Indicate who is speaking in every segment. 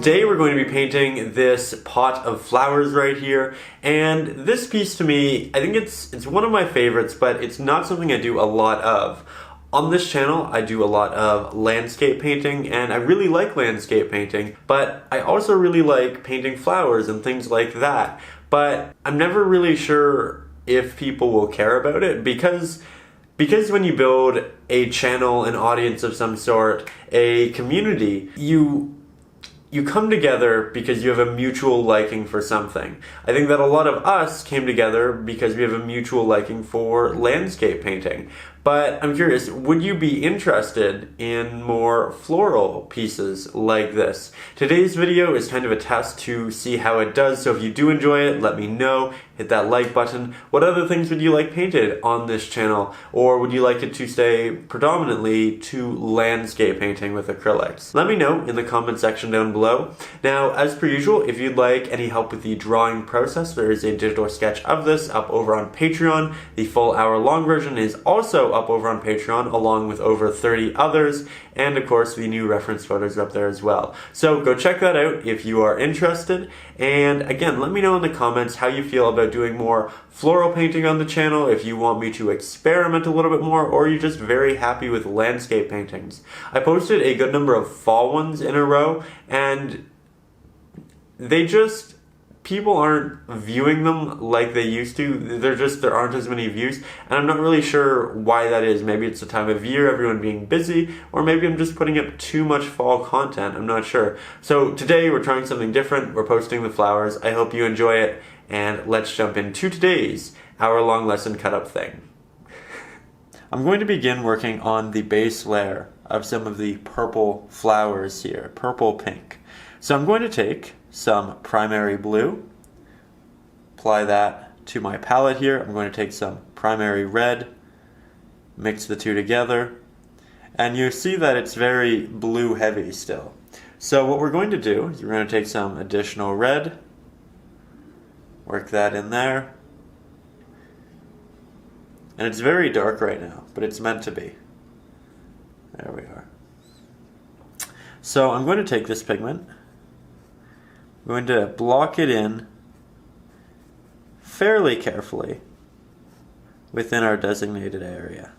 Speaker 1: Today we're going to be painting this pot of flowers right here, and this piece to me, I think it's one of my favorites, but it's not something I do a lot of. On this channel, I do a lot of landscape painting, and I really like landscape painting, but I also really like painting flowers and things like that. But I'm never really sure if people will care about it, because when you build a channel, an audience of some sort, a community, you come together because you have a mutual liking for something. I think that a lot of us came together because we have a mutual liking for landscape painting. But I'm curious, would you be interested in more floral pieces like this? Today's video is kind of a test to see how it does, so if you do enjoy it, let me know. Hit that like button. What other things would you like painted on this channel? Or would you like it to stay predominantly to landscape painting with acrylics? Let me know in the comment section down below. Now, as per usual, if you'd like any help with the drawing process, there is a digital sketch of this up over on Patreon. The full hour-long version is also up over on Patreon, along with over 30 others, and of course the new reference photos up there as well. So go check that out if you are interested, and again, let me know in the comments how you feel about doing more floral painting on the channel, if you want me to experiment a little bit more, or you're just very happy with landscape paintings. I posted a good number of fall ones in a row, and people aren't viewing them like they used to. There aren't as many views, and I'm not really sure why that is. Maybe it's the time of year, everyone being busy, or maybe I'm just putting up too much fall content. I'm not sure. So today we're trying something different. We're posting the flowers. I hope you enjoy it, and let's jump into today's hour-long lesson cut-up thing. I'm going to begin working on the base layer of some of the purple flowers here, purple-pink. So I'm going to take some primary blue, apply that to my palette here. I'm going to take some primary red, mix the two together, and you see that it's very blue heavy still. So what we're going to do is we're going to take some additional red, work that in there, and it's very dark right now, but it's meant to be. There we are. So I'm going to take this pigment, I'm going to block it in fairly carefully within our designated area.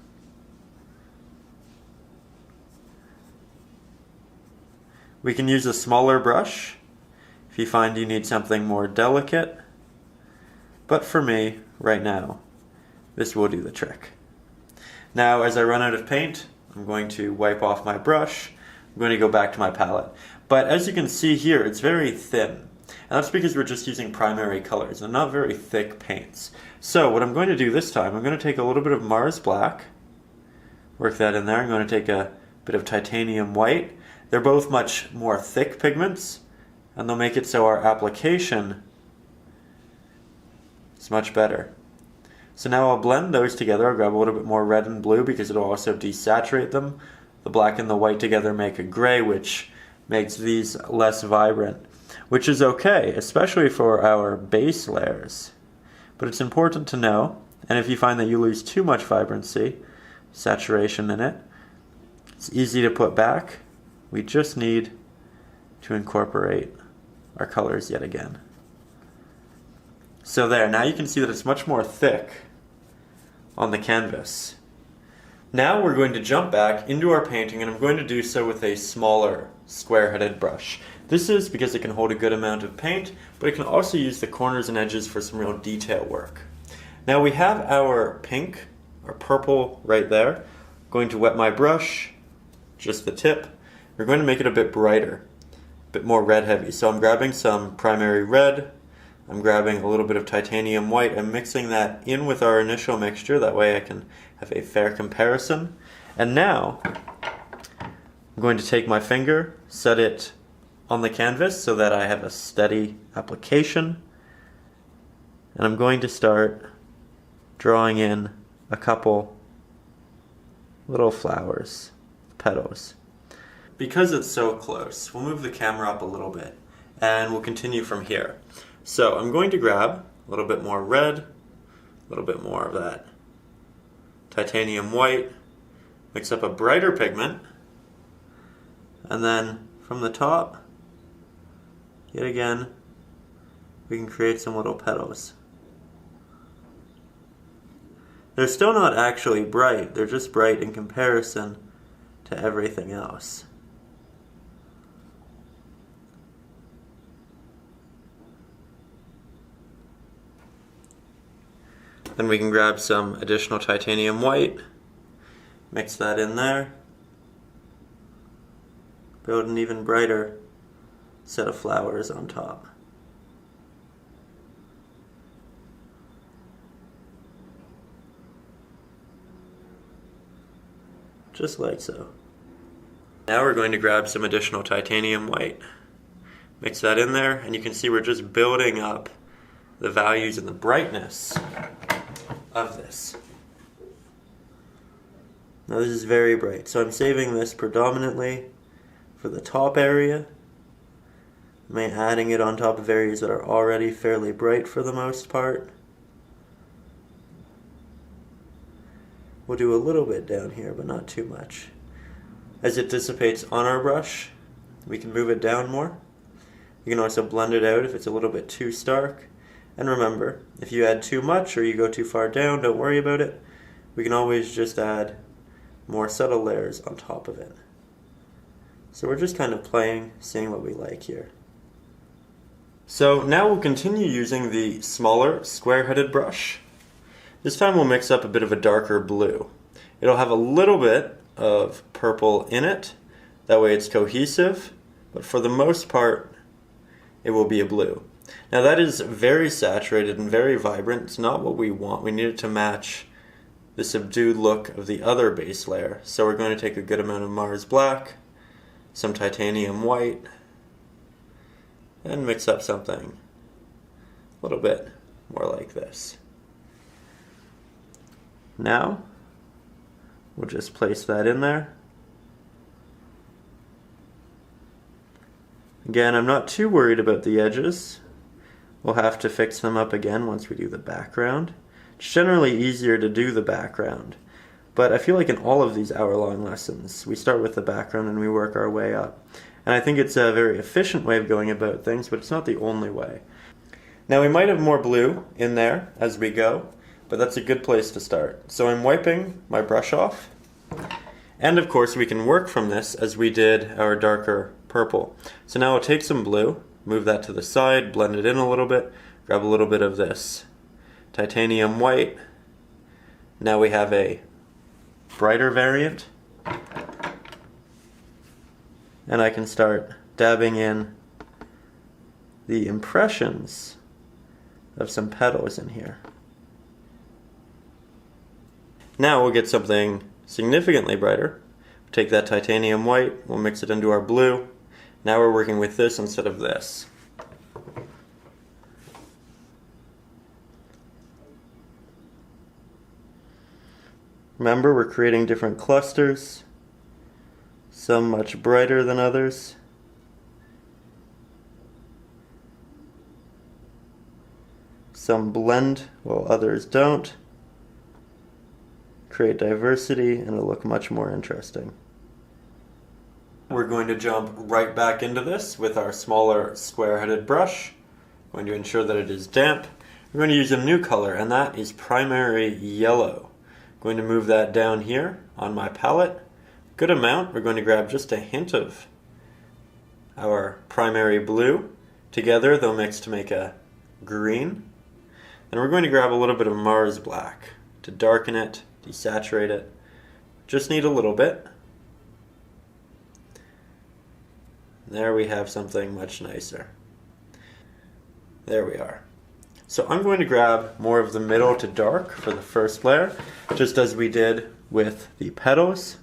Speaker 1: We can use a smaller brush if you find you need something more delicate, but for me, right now, this will do the trick. Now, as I run out of paint, I'm going to wipe off my brush. I'm going to go back to my palette. But as you can see here, it's very thin. And that's because we're just using primary colors and not very thick paints. So what I'm going to do this time, I'm going to take a little bit of Mars Black, work that in there. I'm going to take a bit of titanium white. They're both much more thick pigments, and they'll make it so our application is much better. So now I'll blend those together. I'll grab a little bit more red and blue because it'll also desaturate them. The black and the white together make a gray, which makes these less vibrant, which is okay, especially for our base layers. But it's important to know, and if you find that you lose too much vibrancy, saturation in it, it's easy to put back. We just need to incorporate our colors yet again. So there, now you can see that it's much more thick on the canvas. Now we're going to jump back into our painting, and I'm going to do so with a smaller square-headed brush. This is because it can hold a good amount of paint, but it can also use the corners and edges for some real detail work. Now we have our pink, or purple right there. I'm going to wet my brush, just the tip. We're going to make it a bit brighter, a bit more red heavy. So I'm grabbing some primary red, I'm grabbing a little bit of titanium white, I'm mixing that in with our initial mixture, that way I can have a fair comparison. And now, I'm going to take my finger, set it on the canvas so that I have a steady application, and I'm going to start drawing in a couple little flowers, petals. Because it's so close, we'll move the camera up a little bit, and we'll continue from here. So I'm going to grab a little bit more red, a little bit more of that titanium white, mix up a brighter pigment, and then from the top, yet again, we can create some little petals. They're still not actually bright, they're just bright in comparison to everything else. Then we can grab some additional titanium white, mix that in there, build an even brighter set of flowers on top. Just like so. Now we're going to grab some additional titanium white, mix that in there, and you can see we're just building up the values and the brightness of this. Now this is very bright, so I'm saving this predominantly for the top area. I'm adding it on top of areas that are already fairly bright for the most part. We'll do a little bit down here, but not too much. As it dissipates on our brush, we can move it down more. You can also blend it out if it's a little bit too stark. And remember, if you add too much or you go too far down, don't worry about it. We can always just add more subtle layers on top of it. So we're just kind of playing, seeing what we like here. So now we'll continue using the smaller square-headed brush. This time we'll mix up a bit of a darker blue. It'll have a little bit of purple in it, that way it's cohesive, but for the most part it will be a blue. Now that is very saturated and very vibrant. It's not what we want. We need it to match the subdued look of the other base layer. So we're going to take a good amount of Mars black, some titanium white, and mix up something a little bit more like this. Now we'll just place that in there. Again, I'm not too worried about the edges. We'll have to fix them up again once we do the background. It's generally easier to do the background, but I feel like in all of these hour-long lessons, we start with the background and we work our way up. And I think it's a very efficient way of going about things, but it's not the only way. Now we might have more blue in there as we go, but that's a good place to start. So I'm wiping my brush off, and of course we can work from this as we did our darker purple. So now I'll take some blue, move that to the side, blend it in a little bit, grab a little bit of this titanium white. Now we have a brighter variant, and I can start dabbing in the impressions of some petals in here. Now we'll get something significantly brighter. Take that titanium white, we'll mix it into our blue. Now we're working with this instead of this. Remember, we're creating different clusters, some much brighter than others. Some blend while others don't. Create diversity and it'll look much more interesting. We're going to jump right back into this with our smaller square-headed brush. Going to ensure that it is damp. We're going to use a new color, and that is primary yellow. Going to move that down here on my palette. Good amount. We're going to grab just a hint of our primary blue. Together they'll mix to make a green. And we're going to grab a little bit of Mars black to darken it, desaturate it. Just need a little bit. There we have something much nicer. There we are. So I'm going to grab more of the middle to dark for the first layer, just as we did with the petals.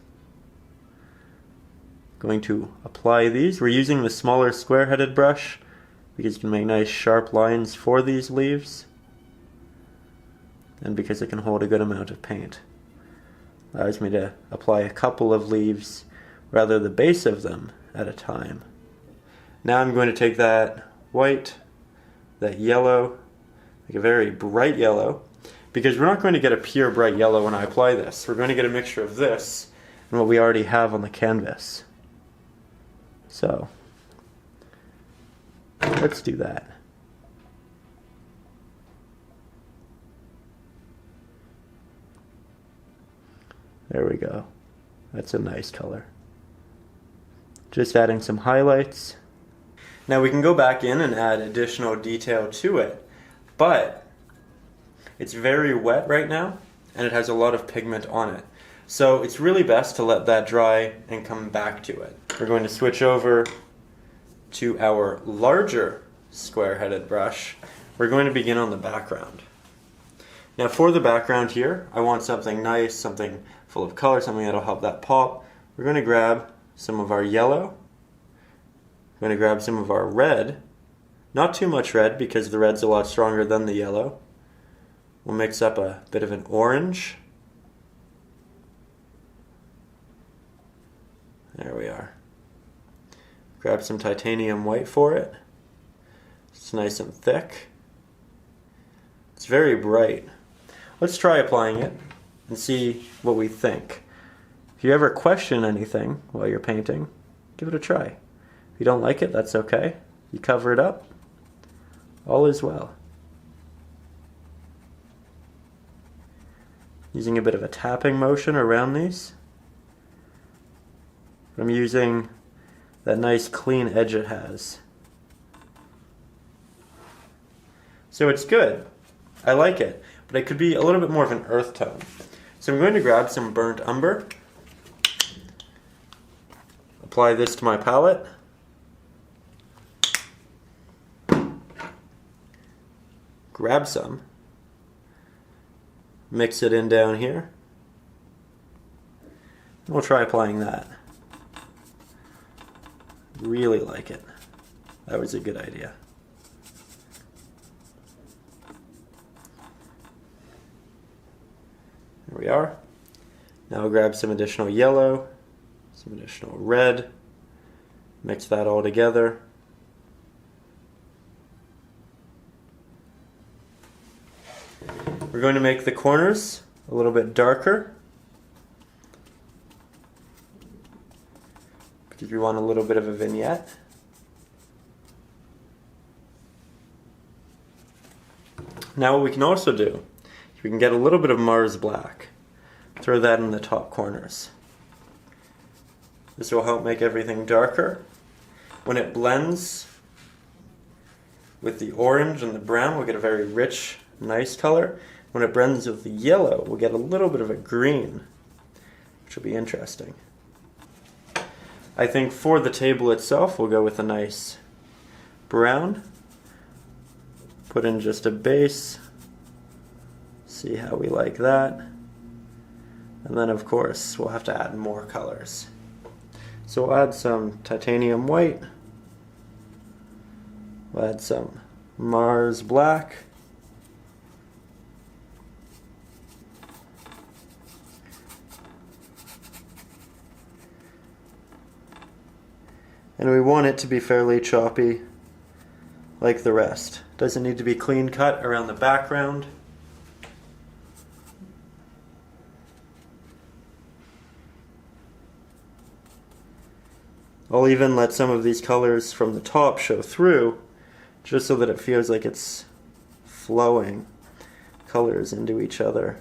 Speaker 1: Going to apply these. We're using the smaller square-headed brush because you can make nice sharp lines for these leaves, and because it can hold a good amount of paint. Allows me to apply a couple of leaves, rather the base of them, at a time. Now I'm going to take that white, that yellow, like a very bright yellow, because we're not going to get a pure bright yellow when I apply this. We're going to get a mixture of this and what we already have on the canvas. So, Let's do that. There we go. That's a nice color. Just adding some highlights. Now we can go back in and add additional detail to it, but it's very wet right now and it has a lot of pigment on it. So it's really best to let that dry and come back to it. We're going to switch over to our larger square-headed brush. We're going to begin on the background. Now for the background here, I want something nice, something full of color, something that'll help that pop. We're going to grab some of our yellow. We're going to grab some of our red. Not too much red because the red's a lot stronger than the yellow. We'll mix up a bit of an orange. There we are. Grab some titanium white for it. It's nice and thick. It's very bright. Let's try applying it and see what we think. If you ever question anything while you're painting, give it a try. If you don't like it, that's okay. You cover it up, all is well. Using a bit of a tapping motion around these. I'm using that nice clean edge it has. So it's good. I like it, but it could be a little bit more of an earth tone. So I'm going to grab some burnt umber, apply this to my palette, grab some, mix it in down here, and we'll try applying that. Really like it. That was a good idea. There we are. Now I'll grab some additional yellow, some additional red, mix that all together. We're going to make the corners a little bit darker because we want a little bit of a vignette. Now what we can also do, we can get a little bit of Mars black. Throw that in the top corners. This will help make everything darker. When it blends with the orange and the brown, we'll get a very rich, nice color. When it blends with the yellow, we'll get a little bit of a green, which will be interesting. I think for the table itself, we'll go with a nice brown. Put in just a base. See how we like that. And then of course we'll have to add more colors. So we'll add some titanium white. We'll add some Mars black. And we want it to be fairly choppy like the rest. Doesn't need to be clean cut around the background. I'll even let some of these colors from the top show through, just so that it feels like it's flowing colors into each other.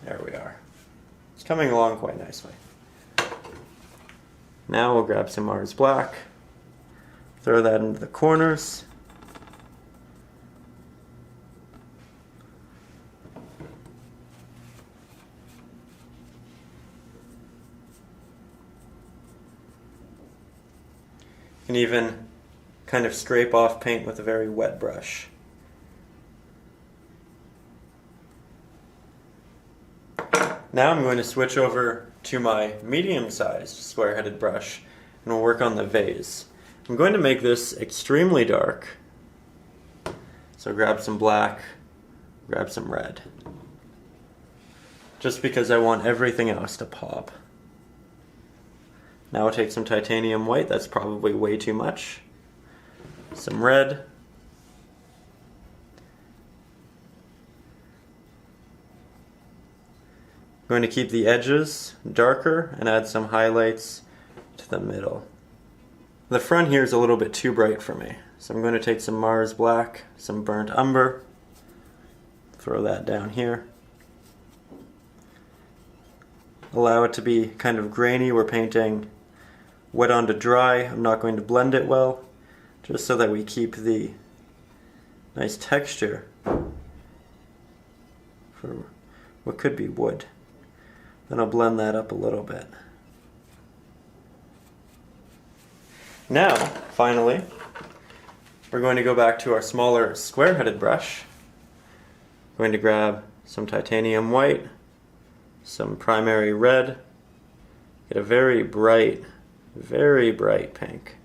Speaker 1: There we are. It's coming along quite nicely. Now we'll grab some Mars black, throw that into the corners. You can even kind of scrape off paint with a very wet brush. Now I'm going to switch over to my medium-sized square-headed brush and we'll work on the vase. I'm going to make this extremely dark. So grab some black, grab some red. Just because I want everything else to pop. Now I'll take some titanium white, that's probably way too much. Some red. I'm going to keep the edges darker and add some highlights to the middle. The front here is a little bit too bright for me, so I'm going to take some Mars Black, some Burnt Umber, throw that down here. Allow it to be kind of grainy. We're painting wet onto dry. I'm not going to blend it well, just so that we keep the nice texture for what could be wood. Then I'll blend that up a little bit. Now, finally, we're going to go back to our smaller square-headed brush. I'm going to grab some titanium white, some primary red, get a very bright pink.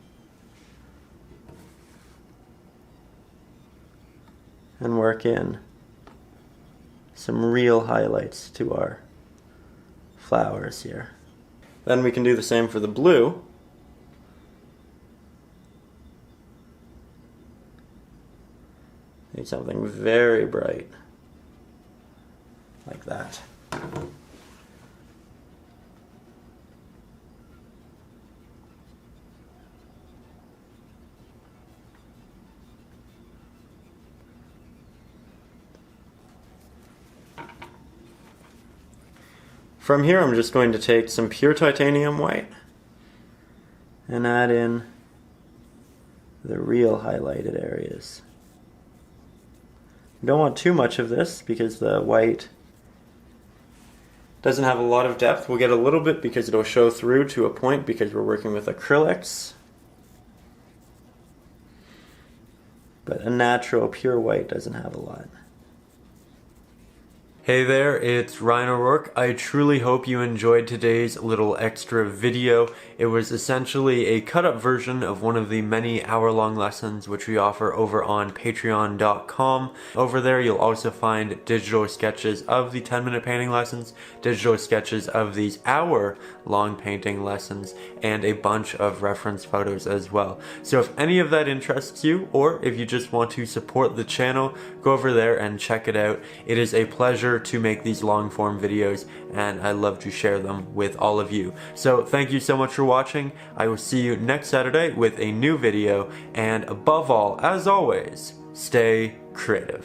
Speaker 1: And work in some real highlights to our flowers here. Then we can do the same for the blue. Need something very bright, like that. From here, I'm just going to take some pure titanium white and add in the real highlighted areas. You don't want too much of this because the white doesn't have a lot of depth. We'll get a little bit because it'll show through to a point because we're working with acrylics. But a natural pure white doesn't have a lot. Hey there, it's Ryan O'Rourke. I truly hope you enjoyed today's little extra video. It was essentially a cut-up version of one of the many hour-long lessons which we offer over on patreon.com. Over there you'll also find digital sketches of the 10-minute painting lessons, digital sketches of these hour-long painting lessons, and a bunch of reference photos as well. So if any of that interests you, or if you just want to support the channel, go over there and check it out. It is a pleasure to make these long form videos, and I love to share them with all of you. So thank you so much for watching. I will see you next Saturday with a new video, and above all, as always, stay creative.